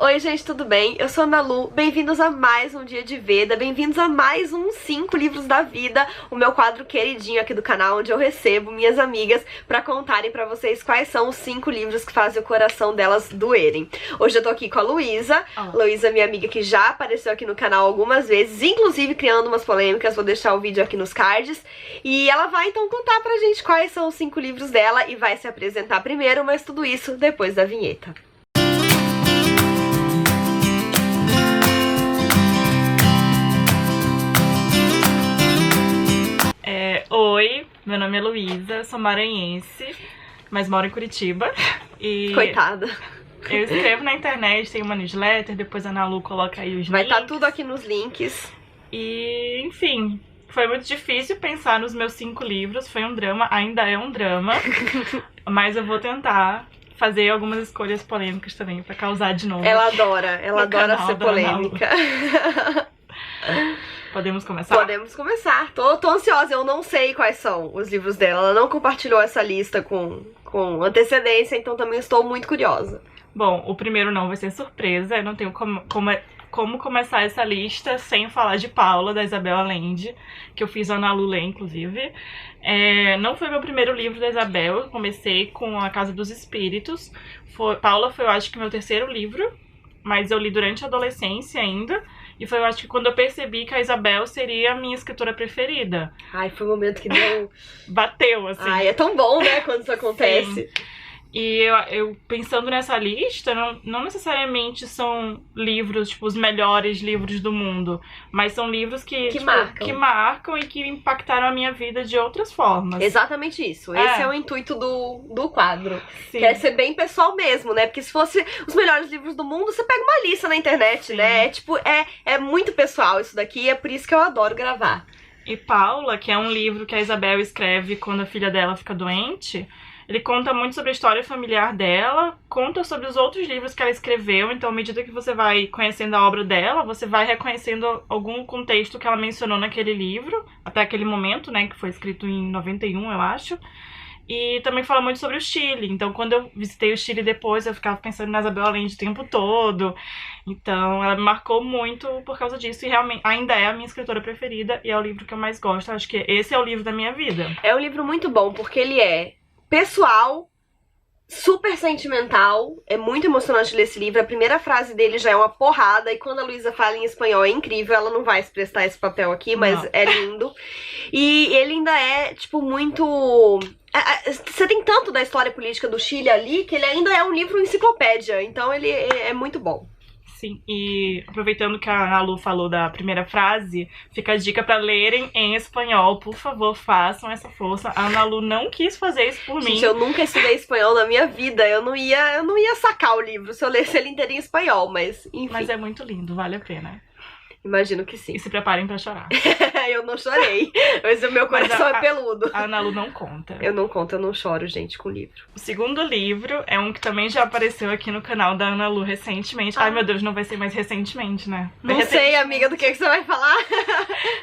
Oi gente, tudo bem? Eu sou a Ana Lu, bem-vindos a mais um Dia de Veda, bem-vindos a mais um 5 livros da vida, o meu quadro queridinho aqui do canal, onde eu recebo minhas amigas pra contarem pra vocês quais são os 5 livros que fazem o coração delas doerem. Hoje eu tô aqui com a Luísa, Luísa, minha amiga que já apareceu aqui no canal algumas vezes, inclusive criando umas polêmicas, vou deixar o vídeo aqui nos cards, e ela vai então contar pra gente quais são os 5 livros dela e vai se apresentar primeiro, mas tudo isso depois da vinheta. Oi, meu nome é Luísa, sou maranhense, mas moro em Curitiba. E coitada. Eu escrevo na internet, tenho uma newsletter, depois a Ana Lu coloca aí os links. Vai estar tudo aqui nos links. E, enfim, foi muito difícil pensar nos meus 5 livros, foi um drama, ainda é um drama, mas eu vou tentar fazer algumas escolhas polêmicas também, pra causar de novo. Ela adora ser polêmica. Podemos começar? Podemos começar. Tô ansiosa, eu não sei quais são os livros dela. Ela não compartilhou essa lista com antecedência, então também estou muito curiosa. Bom, o primeiro não vai ser surpresa, eu não tenho como começar essa lista sem falar de Paula, da Isabel Allende, que eu fiz a Ana Lu ler, inclusive. Não foi meu primeiro livro da Isabel, eu comecei com A Casa dos Espíritos. Paula foi, eu acho que, meu terceiro livro, mas eu li durante a adolescência ainda. E foi, eu acho que, quando eu percebi que a Isabel seria a minha escritora preferida. Ai, foi um momento que deu... Bateu, assim. Ai, é tão bom, né, quando isso acontece. Sim. E eu pensando nessa lista, não necessariamente são livros, tipo, os melhores livros do mundo. Mas são livros que marcam e que impactaram a minha vida de outras formas. Exatamente isso. Esse é o intuito do quadro. Sim. Quer ser bem pessoal mesmo, né? Porque se fosse os melhores livros do mundo, você pega uma lista na internet, Sim. né? É muito pessoal isso daqui, é por isso que eu adoro gravar. E Paula, que é um livro que a Isabel escreve quando a filha dela fica doente... Ele conta muito sobre a história familiar dela, conta sobre os outros livros que ela escreveu, então à medida que você vai conhecendo a obra dela, você vai reconhecendo algum contexto que ela mencionou naquele livro, até aquele momento, né, que foi escrito em 91, eu acho. E também fala muito sobre o Chile, então quando eu visitei o Chile depois, eu ficava pensando na Isabel Allende o tempo todo. Então ela me marcou muito por causa disso e realmente ainda é a minha escritora preferida e é o livro que eu mais gosto. Eu acho que esse é o livro da minha vida. É um livro muito bom, porque ele é pessoal, super sentimental, é muito emocionante ler esse livro. A primeira frase dele já é uma porrada, e quando a Luísa fala em espanhol é incrível. Ela não vai se prestar esse papel aqui, mas é lindo. E ele ainda é, tipo, muito... Você tem tanto da história política do Chile ali, que ele ainda é um livro enciclopédia, então ele é muito bom. Sim, e aproveitando que a Ana Lu falou da primeira frase, fica a dica pra lerem em espanhol. Por favor, façam essa força. A Ana Lu não quis fazer isso por mim. Gente, eu nunca estudei espanhol na minha vida. Eu não ia sacar o livro se eu lesse ele inteiro em espanhol, mas enfim. Mas é muito lindo, vale a pena. Imagino que sim. E se preparem pra chorar. Eu não chorei, mas o meu coração é peludo. A Ana Lu não conta. Eu não conto, eu não choro, gente, com livro. O segundo livro é um que também já apareceu aqui no canal da Ana Lu recentemente. Ai, meu Deus, não vai ser mais recentemente, né? Não sei, amiga, do que você vai falar.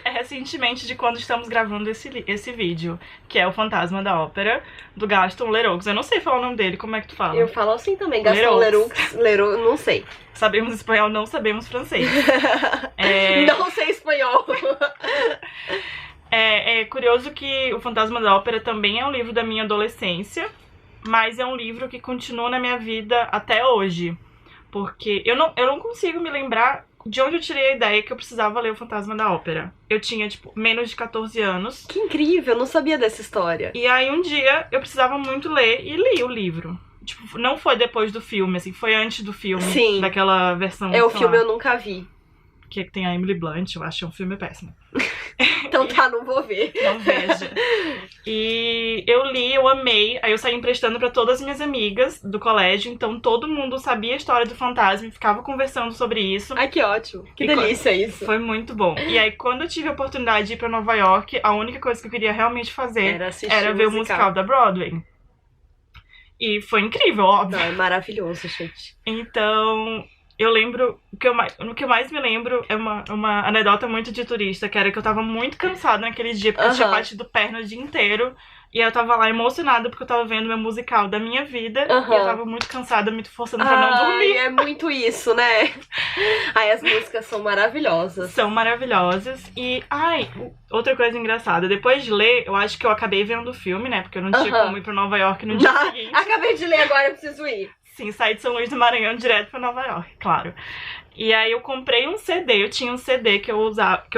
É recentemente de quando estamos gravando esse vídeo, que é O Fantasma da Ópera, do Gaston Leroux. Eu não sei falar o nome dele, como é que tu fala? Eu falo assim também, Gaston Leroux, não sei. Sabemos espanhol, não sabemos francês. Não sei espanhol. É curioso que O Fantasma da Ópera também é um livro da minha adolescência, mas é um livro que continua na minha vida até hoje. Porque eu não consigo me lembrar de onde eu tirei a ideia que eu precisava ler O Fantasma da Ópera. Eu tinha, tipo, menos de 14 anos. Que incrível, eu não sabia dessa história. E aí um dia eu precisava muito ler e li o livro. Tipo, não foi depois do filme, assim, foi antes do filme. Sim. Daquela versão... O filme eu nunca vi. Que tem a Emily Blunt, eu acho um filme péssimo. Então tá, não vou ver. Não veja. E eu li, eu amei, aí eu saí emprestando pra todas as minhas amigas do colégio, então todo mundo sabia a história do fantasma e ficava conversando sobre isso. Ai, que ótimo. Que delícia isso. Foi muito bom. E aí, quando eu tive a oportunidade de ir pra Nova York, a única coisa que eu queria realmente fazer era ver o musical da Broadway. E foi incrível, óbvio. Não, é maravilhoso, gente. Então, eu lembro... O que eu mais me lembro é uma anedota muito de turista, que era que eu tava muito cansada naquele dia, porque eu tinha batido perna o dia inteiro E eu tava lá emocionada porque eu tava vendo meu musical da minha vida. E eu tava muito cansada, muito forçando pra não dormir. É muito isso, né? Ai, as músicas são maravilhosas. São maravilhosas. E, outra coisa engraçada. Depois de ler, eu acho que eu acabei vendo o filme, né? Porque eu não tinha como ir pra Nova York no dia seguinte. Acabei de ler agora, eu preciso ir. Sim, saí de São Luís do Maranhão direto pra Nova York, claro. E aí eu comprei um CD. Eu tinha um CD que eu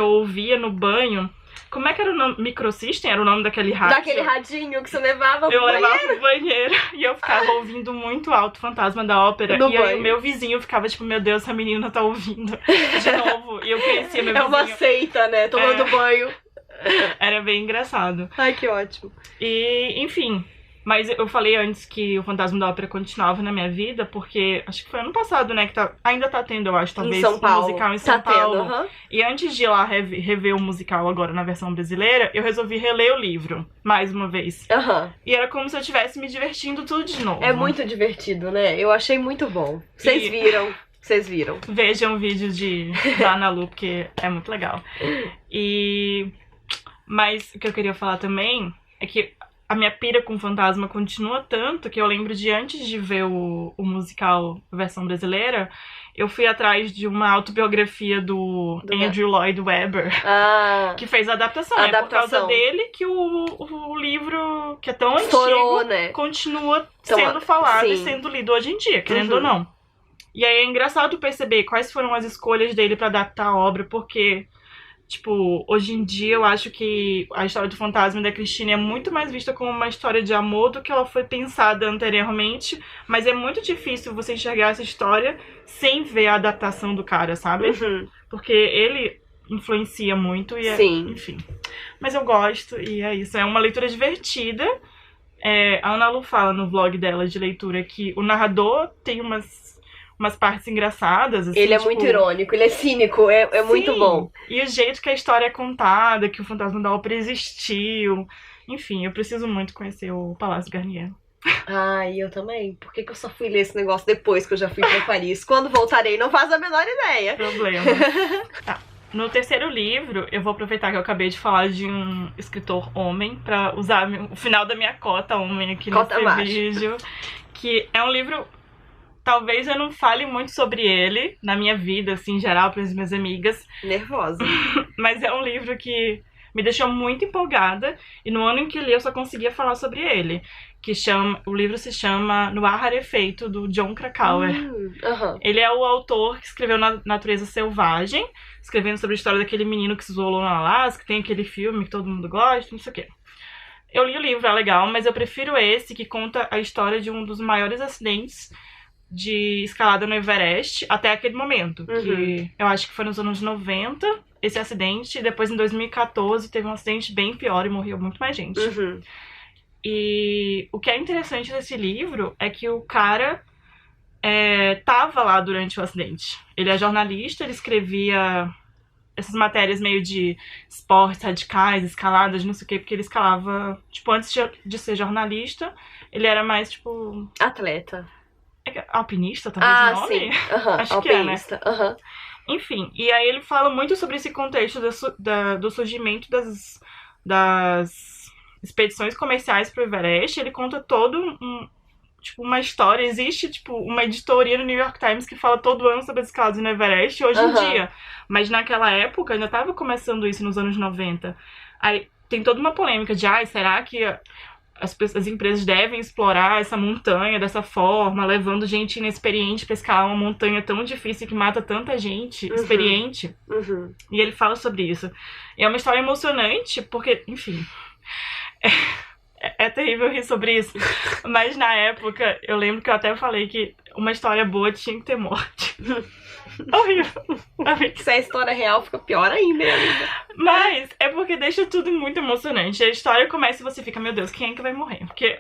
ouvia no banho. Como é que era o nome? Microsystem era o nome daquele rádio? Daquele radinho que você levava pro banheiro? Eu levava banheiro. pro banheiro e eu ficava ouvindo muito alto Fantasma da Ópera. No e banho. aí o meu vizinho ficava tipo, meu Deus, essa menina tá ouvindo de novo. E eu conhecia meu vizinho. É uma seita, né? Tomando banho. Era bem engraçado. Ai, que ótimo. E, enfim... Mas eu falei antes que o Fantasma da Ópera continuava na minha vida, porque acho que foi ano passado, né? Que ainda tá tendo, eu acho, talvez, em São Paulo. um musical em São Paulo. Tendo, E antes de ir lá rever o musical agora na versão brasileira, eu resolvi reler o livro, mais uma vez. E era como se eu estivesse me divertindo tudo de novo. É muito divertido, né? Eu achei muito bom. Vocês viram? Vocês viram? Vejam o vídeo da Ana Lu, porque é muito legal. Mas o que eu queria falar também é que a minha pira com fantasma continua tanto que eu lembro de antes de ver o musical versão brasileira, eu fui atrás de uma autobiografia do Andrew Lloyd Webber, que fez a adaptação. É por causa dele que o livro, que é tão antigo, né? Continua sendo falado e sendo lido hoje em dia, querendo ou não. E aí é engraçado perceber quais foram as escolhas dele pra adaptar a obra, porque... Tipo, hoje em dia eu acho que a história do fantasma da Christine é muito mais vista como uma história de amor do que ela foi pensada anteriormente, mas é muito difícil você enxergar essa história sem ver a adaptação do cara, sabe? Porque ele influencia muito e enfim. Mas eu gosto e é isso, é uma leitura divertida. A Ana Lu fala no vlog dela de leitura que o narrador tem umas partes engraçadas. Assim, ele é muito irônico, ele é cínico, é muito bom. E o jeito que a história é contada, que o Fantasma da Ópera existiu. Enfim, eu preciso muito conhecer o Palácio Garnier. Ai, eu também. Por que eu só fui ler esse negócio depois que eu já fui pra Paris? Quando voltarei, não faço a menor ideia. Problema. Tá. No terceiro livro, eu vou aproveitar que eu acabei de falar de um escritor homem pra usar o final da minha cota homem aqui nesse vídeo. Que é um livro... Talvez eu não fale muito sobre ele na minha vida, assim, em geral, para as minhas amigas. Nervosa. Mas é um livro que me deixou muito empolgada. E no ano em que li, eu só conseguia falar sobre ele. O livro se chama No Ar Rarefeito, do Jon Krakauer. Ele é o autor que escreveu Natureza Selvagem, escrevendo sobre a história daquele menino que se isolou na Alasca, tem aquele filme que todo mundo gosta, não sei o quê. Eu li o livro, é legal, mas eu prefiro esse, que conta a história de um dos maiores acidentes de escalada no Everest até aquele momento, que eu acho que foi nos anos 90 esse acidente, e depois em 2014 teve um acidente bem pior e morreu muito mais gente. E o que é interessante desse livro é que o cara tava lá durante o acidente. Ele é jornalista, ele escrevia essas matérias meio de esportes radicais, escaladas, não sei o quê, porque ele escalava, tipo, antes de ser jornalista, ele era mais, tipo... Atleta. Alpinista, talvez o nome? Sim. Acho alpinista. que é, né? Enfim, e aí ele fala muito sobre esse contexto do surgimento das expedições comerciais pro Everest. Ele conta todo uma história. Existe, tipo, uma editoria no New York Times que fala todo ano sobre as escaladas no Everest hoje em dia. Mas naquela época, ainda tava começando isso nos anos 90. Aí tem toda uma polêmica de, será que as empresas devem explorar essa montanha dessa forma, levando gente inexperiente pra escalar uma montanha tão difícil que mata tanta gente experiente. E ele fala sobre isso. E é uma história emocionante, porque, enfim... É terrível rir sobre isso. Mas na época, eu lembro que eu até falei que uma história boa tinha que ter morte. Horrível. Se a história real fica pior ainda, amiga. Mas é porque deixa tudo muito emocionante. A história começa e você fica, meu Deus, quem é que vai morrer? Porque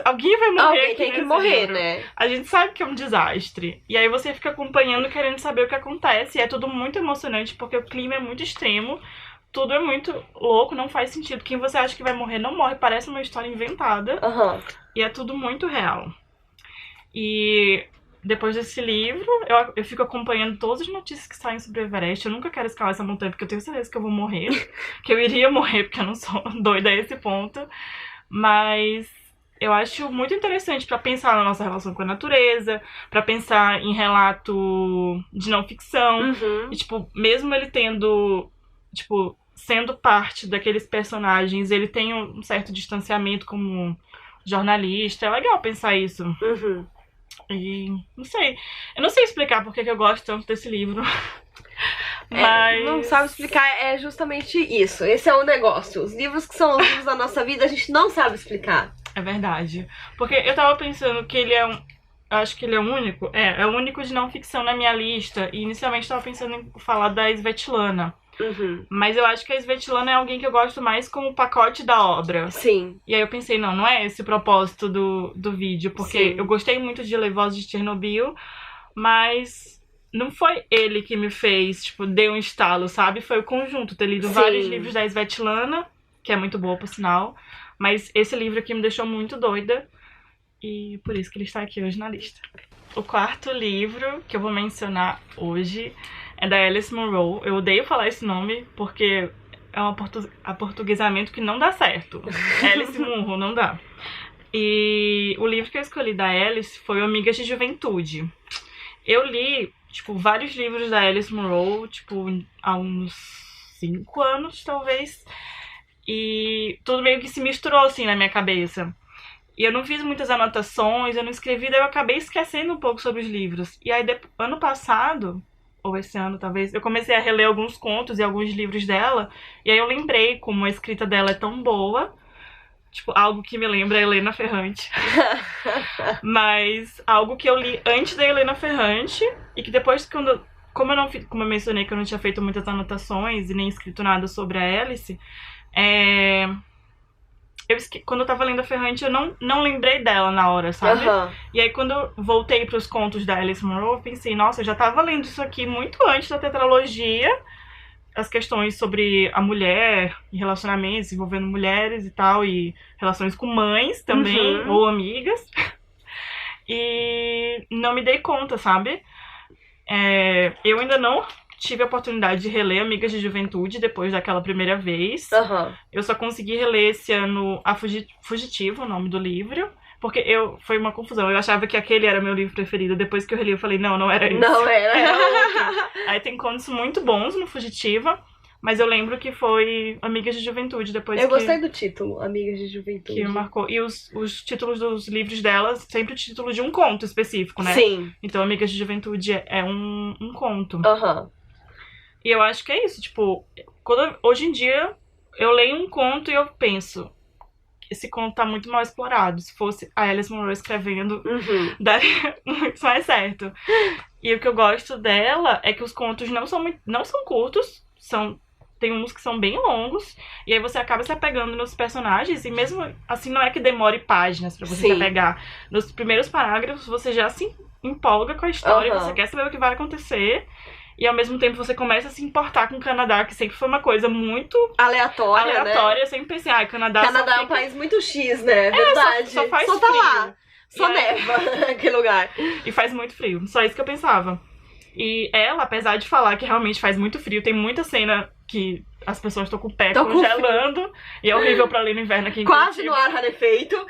alguém vai morrer. Alguém tem que morrer, livro. Né? A gente sabe que é um desastre. E aí você fica acompanhando, querendo saber o que acontece. E é tudo muito emocionante, porque o clima é muito extremo. Tudo é muito louco, não faz sentido. Quem você acha que vai morrer não morre, parece uma história inventada. E é tudo muito real. E depois desse livro, eu fico acompanhando todas as notícias que saem sobre o Everest. Eu nunca quero escalar essa montanha, porque eu tenho certeza que eu vou morrer. Que eu iria morrer, porque eu não sou doida a esse ponto. Mas eu acho muito interessante pra pensar na nossa relação com a natureza, pra pensar em relato de não ficção. E, tipo, mesmo ele tendo, tipo, sendo parte daqueles personagens, ele tem um certo distanciamento como jornalista. É legal pensar isso. E não sei. Eu não sei explicar por que eu gosto tanto desse livro. Mas... não sabe explicar, é justamente isso. Esse é o negócio. Os livros que são os livros da nossa vida, a gente não sabe explicar. É verdade. Porque eu tava pensando que ele é um... Acho que ele é o único. É o único de não ficção na minha lista. E inicialmente eu tava pensando em falar da Svetlana. Mas eu acho que a Svetlana é alguém que eu gosto mais como pacote da obra. Sim. E aí eu pensei, não é esse o propósito do vídeo. Porque Sim. eu gostei muito de ler Vozes de Chernobyl, mas não foi ele que me fez, tipo, deu um estalo, sabe? Foi o conjunto, ter lido vários livros da Svetlana, que é muito boa, por sinal. Mas esse livro aqui me deixou muito doida. E por isso que ele está aqui hoje na lista. O quarto livro que eu vou mencionar hoje é da Alice Munro. Eu odeio falar esse nome porque é um aportuguesamento que não dá certo. Alice Munro, não dá. E o livro que eu escolhi da Alice foi Amigas de Juventude. Eu li, tipo, vários livros da Alice Munro, tipo, há uns 5 anos, talvez. E tudo meio que se misturou, assim, na minha cabeça. E eu não fiz muitas anotações, eu não escrevi, daí eu acabei esquecendo um pouco sobre os livros. E aí, ano passado, ou esse ano talvez, eu comecei a reler alguns contos e alguns livros dela. E aí eu lembrei como a escrita dela é tão boa. Tipo, algo que me lembra a Helena Ferrante. Mas algo que eu li antes da Helena Ferrante. E que depois, como eu mencionei que eu não tinha feito muitas anotações e nem escrito nada sobre a Alice, quando eu tava lendo a Ferrante, eu não lembrei dela na hora, sabe? E aí, quando eu voltei pros contos da Alice Munro, eu pensei, nossa, eu já tava lendo isso aqui muito antes da tetralogia. As questões sobre a mulher e relacionamentos envolvendo mulheres e tal, e relações com mães também, ou amigas. E não me dei conta, sabe? Eu ainda não tive a oportunidade de reler Amigas de Juventude depois daquela primeira vez. Eu só consegui reler esse ano Fugitivo, o nome do livro. Porque foi uma confusão. Eu achava que aquele era meu livro preferido. Depois que eu reli, eu falei, não era esse. Não era. Era outro. Aí tem contos muito bons no Fugitiva. Mas eu lembro que foi Amigas de Juventude depois Eu gostei do título, Amigas de Juventude. Que marcou. E os títulos dos livros delas, sempre o título de um conto específico, né? Sim. Então Amigas de Juventude é um conto. E eu acho que é isso, tipo, hoje em dia eu leio um conto e eu penso, esse conto tá muito mal explorado. Se fosse a Alice Munro escrevendo, daria muito mais certo. E o que eu gosto dela é que os contos não são curtos, tem uns que são bem longos, e aí você acaba se apegando nos personagens, e mesmo assim não é que demore páginas pra você se apegar. Nos primeiros parágrafos você já se empolga com a história, você quer saber o que vai acontecer. E ao mesmo tempo você começa a se importar com o Canadá, que sempre foi uma coisa muito aleatória, né? Eu sempre pensei, Canadá é um país muito X, né? Verdade. Só faz só frio. Tá lá. Só neva naquele lugar. E faz muito frio. Só isso que eu pensava. E ela, apesar de falar que realmente faz muito frio, tem muita cena que as pessoas estão com o pé congelando. E é horrível pra ler no inverno aqui em Quase Curitiba. no ar rarefeito.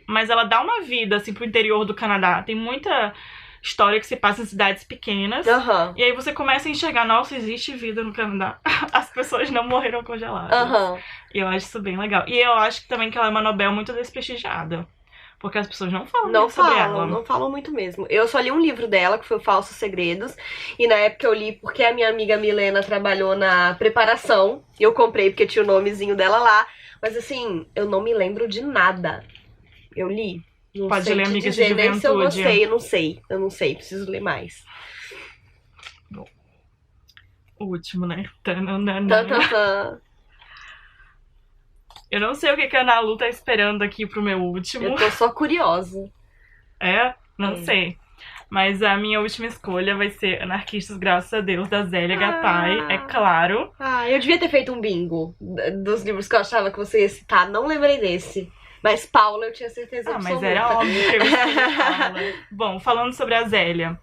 Mas ela dá uma vida, assim, pro interior do Canadá. Tem muita história que se passa em cidades pequenas. E aí você começa a enxergar, nossa, existe vida no Canadá. As pessoas não morreram congeladas. E eu acho isso bem legal. E eu acho também que ela é uma Nobel muito desprestigiada. Porque as pessoas não falam sobre ela. Não falam muito mesmo. Eu só li um livro dela, que foi o Falsos Segredos. E na época eu li porque a minha amiga Milena trabalhou na preparação. E eu comprei porque tinha o nomezinho dela lá. Mas assim, eu não me lembro de nada. Eu li. Não Pode sei ler te Amigas dizer, de nem Juventude. se eu gostei, eu não sei, preciso ler mais. Bom, o último, né? Eu não sei o que a Ana Lu tá esperando aqui pro meu último. Eu tô só curiosa. Não sei. Mas a minha última escolha vai ser Anarquistas, Graças a Deus, da Zélia Gattai, é claro. Eu devia ter feito um bingo dos livros que eu achava que você ia citar, não lembrei desse. Mas Paula eu tinha certeza absoluta. Mas era óbvio que eu escolhi Paula. Bom, falando sobre a Zélia.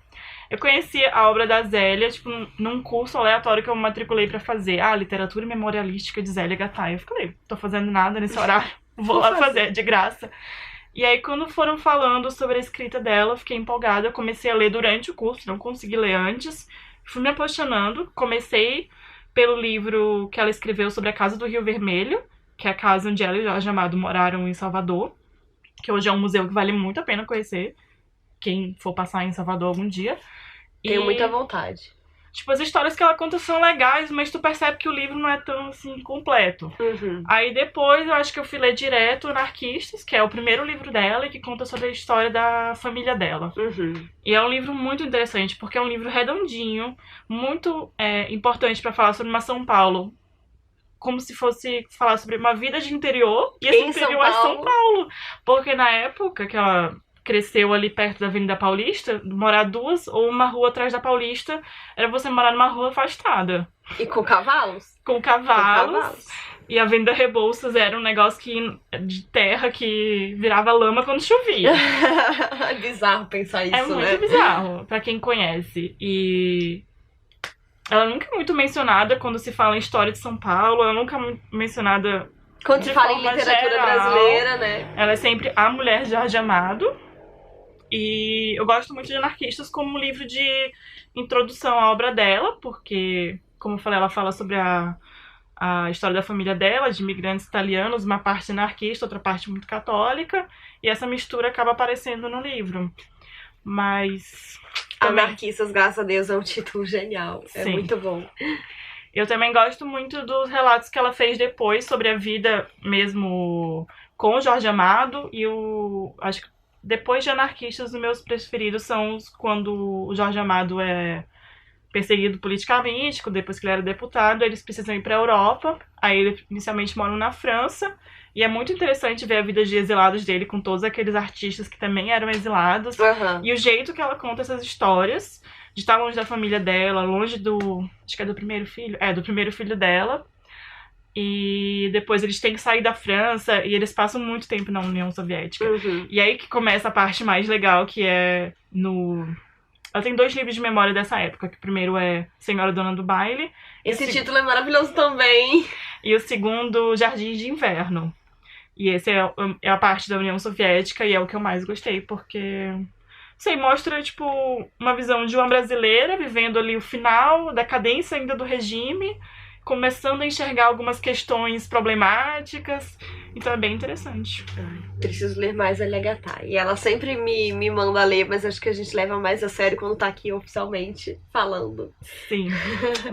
Eu conheci a obra da Zélia, tipo, num curso aleatório que eu me matriculei pra fazer. Literatura memorialística de Zélia Gattai. Eu falei, tô fazendo nada nesse horário, vou lá fazer, de graça. E aí, quando foram falando sobre a escrita dela, eu fiquei empolgada. Eu comecei a ler durante o curso, não consegui ler antes. Fui me apaixonando. Comecei pelo livro que ela escreveu sobre a Casa do Rio Vermelho, que é a casa onde ela e o Jorge Amado moraram em Salvador, que hoje é um museu que vale muito a pena conhecer, quem for passar em Salvador algum dia. Tenho muita vontade. Tipo, as histórias que ela conta são legais, mas tu percebe que o livro não é tão, assim, completo. Aí depois, eu acho que eu fui ler direto Anarquistas, que é o primeiro livro dela e que conta sobre a história da família dela. E é um livro muito interessante, porque é um livro redondinho, muito importante pra falar sobre uma São Paulo, como se fosse falar sobre uma vida de interior, e esse interior é São Paulo. Porque na época que ela cresceu ali perto da Avenida Paulista, morar duas ou uma rua atrás da Paulista, era você morar numa rua afastada. E com cavalos? Com cavalos. E a Avenida Rebouças era um negócio de terra que virava lama quando chovia. É bizarro pensar isso, né? É muito bizarro, pra quem conhece. E ela nunca é muito mencionada quando se fala em história de São Paulo, ela nunca é muito mencionada quando se fala em literatura geral, brasileira, né? Ela é sempre a mulher de Jorge Amado. E eu gosto muito de Anarquistas como um livro de introdução à obra dela, porque, como eu falei, ela fala sobre a história da família dela, de imigrantes italianos, uma parte anarquista, outra parte muito católica, e essa mistura acaba aparecendo no livro. Mas Anarquistas, graças a Deus, é um título genial. É Sim. muito bom. Eu também gosto muito dos relatos que ela fez depois sobre a vida mesmo com o Jorge Amado e acho que depois de Anarquistas, os meus preferidos são os quando o Jorge Amado é perseguido politicamente, depois que ele era deputado, eles precisam ir para a Europa, aí eles inicialmente moram na França, e é muito interessante ver a vida de exilados dele com todos aqueles artistas que também eram exilados, e o jeito que ela conta essas histórias, de estar longe da família dela, longe acho que é do primeiro filho, do primeiro filho dela, e depois eles têm que sair da França e eles passam muito tempo na União Soviética. E aí que começa a parte mais legal, que é Ela tem 2 livros de memória dessa época, que o primeiro é Senhora Dona do Baile. Esse título é maravilhoso também. E o segundo, Jardins de Inverno. E esse é a parte da União Soviética e é o que eu mais gostei, porque mostra, tipo, uma visão de uma brasileira vivendo ali o final da cadência ainda do regime, começando a enxergar algumas questões problemáticas. Então é bem interessante. Preciso ler mais a Zélia Gattai. E ela sempre me manda ler, mas acho que a gente leva mais a sério quando tá aqui oficialmente falando. Sim.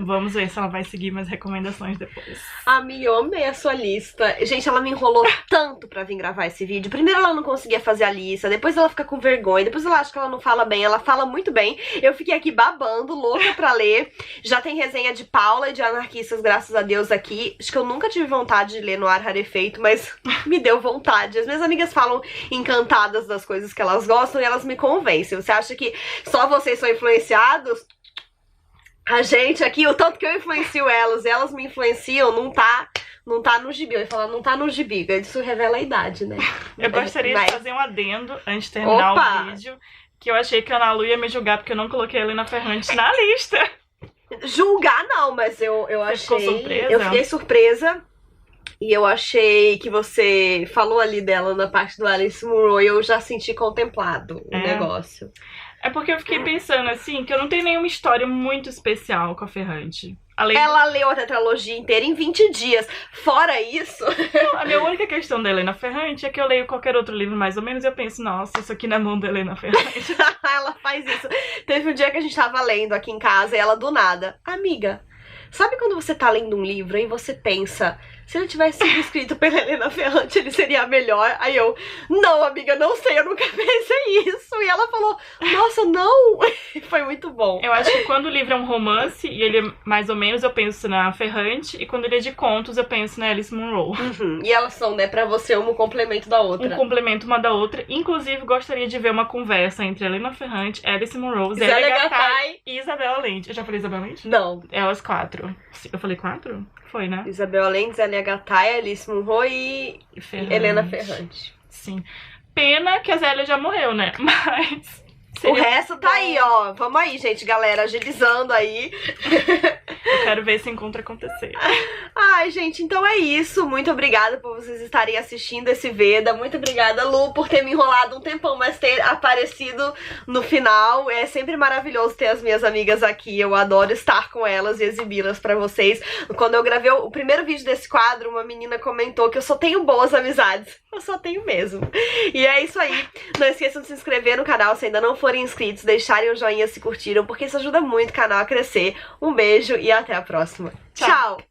Vamos ver se ela vai seguir minhas recomendações depois. Amiga, eu amei a sua lista. Gente, ela me enrolou tanto pra vir gravar esse vídeo. Primeiro ela não conseguia fazer a lista, depois ela fica com vergonha, depois ela acha que ela não fala bem. Ela fala muito bem. Eu fiquei aqui babando, louca pra ler. Já tem resenha de Paula e de Anarquistas, graças a Deus, aqui. Acho que eu nunca tive vontade de ler no Ar Rarefeito, mas me deu vontade. As minhas amigas falam encantadas das coisas que elas gostam e elas me convencem. Você acha que só vocês são influenciados? A gente aqui, o tanto que eu influencio elas e elas me influenciam, não tá no gibi. Eu ia falar, não tá no gibi. Isso revela a idade, né? Eu gostaria de fazer um adendo antes de terminar o vídeo, que eu achei que a Ana Lu ia me julgar porque eu não coloquei a Helena Ferrante na lista. Julgar não, mas eu achei... Ficou surpresa? Eu fiquei surpresa. E eu achei que você falou ali dela na parte do Alice Munro e eu já senti contemplado o negócio. É porque eu fiquei pensando, assim, que eu não tenho nenhuma história muito especial com a Ferrante. Ela leu a tetralogia inteira em 20 dias. Fora isso... A minha única questão da Helena Ferrante é que eu leio qualquer outro livro mais ou menos e eu penso, nossa, isso aqui na mão da Helena Ferrante. Ela faz isso. Teve um dia que a gente tava lendo aqui em casa e ela do nada, amiga, sabe quando você tá lendo um livro e você pensa, se ele tivesse sido escrito pela Helena Ferrante, ele seria melhor? Aí eu, não, amiga, não sei, eu nunca pensei isso. E ela falou, nossa, não. Foi muito bom. Eu acho que quando o livro é um romance, e ele é mais ou menos, eu penso na Ferrante, e quando ele é de contos, eu penso na Alice Munro. E elas são, né, pra você, um complemento da outra. Um complemento uma da outra. Inclusive, gostaria de ver uma conversa entre Helena Ferrante, Alice Munro, Zélia Gattai e Isabel Allende. Eu já falei Isabel Allende? Não. Elas 4. Eu falei 4? Foi, né? Isabel Allende, Zélia Gattai, Alice Munro e Helena Ferrante. Sim. Pena que a Zélia já morreu, né? Mas O resto tá aí, ó. Vamos aí, gente, galera, agilizando aí. Eu quero ver esse encontro acontecer. Ai, gente, então é isso. Muito obrigada por vocês estarem assistindo esse Veda. Muito obrigada, Lu, por ter me enrolado um tempão, mas ter aparecido no final. É sempre maravilhoso ter as minhas amigas aqui. Eu adoro estar com elas e exibi-las pra vocês. Quando eu gravei o primeiro vídeo desse quadro, uma menina comentou que eu só tenho boas amizades. Eu só tenho mesmo. E é isso aí. Não esqueçam de se inscrever no canal se ainda não forem inscritos, deixarem o joinha se curtiram, porque isso ajuda muito o canal a crescer. Um beijo e até a próxima. Tchau!